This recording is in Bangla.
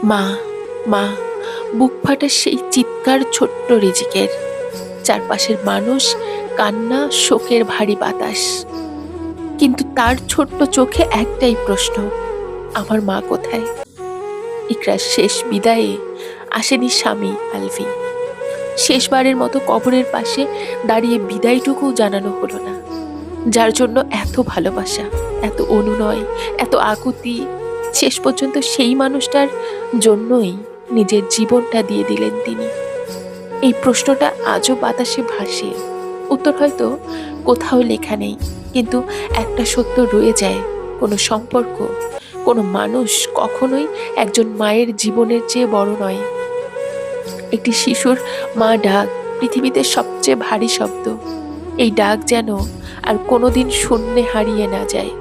মা, মা, বুক ফাটা সেই চিৎকার ছোট্ট রিজিকের। চারপাশের মানুষ, কান্না, শোকের ভারী বাতাস। কিন্তু তার ছোট্ট চোখে একটাই প্রশ্ন, আমার মা কোথায়? ইকরার শেষ বিদায়ে আসেনি স্বামী আলভি। শেষবারের মতো কবরের পাশে দাঁড়িয়ে বিদায়টুকুও জানানো হলো না। যার জন্য এত ভালোবাসা, এত অনুনয়, এত আকুতি, শেষ পর্যন্ত সেই মানুষটার জন্যই নিজের জীবনটা দিয়ে দিলেন তিনি। এই প্রশ্নটা আজও বাতাসে ভাসে। উত্তর হয়তো কোথাও লেখা নেই, কিন্তু একটা সত্য রয়ে যায়, কোনো সম্পর্ক, কোনো মানুষ কখনোই একজন মায়ের জীবনের চেয়ে বড় নয়। একটি শিশুর মা ডাক পৃথিবীতে সবচেয়ে ভারী শব্দ। এই ডাক যেন আর কোনোদিন শূন্যে হারিয়ে না যায়।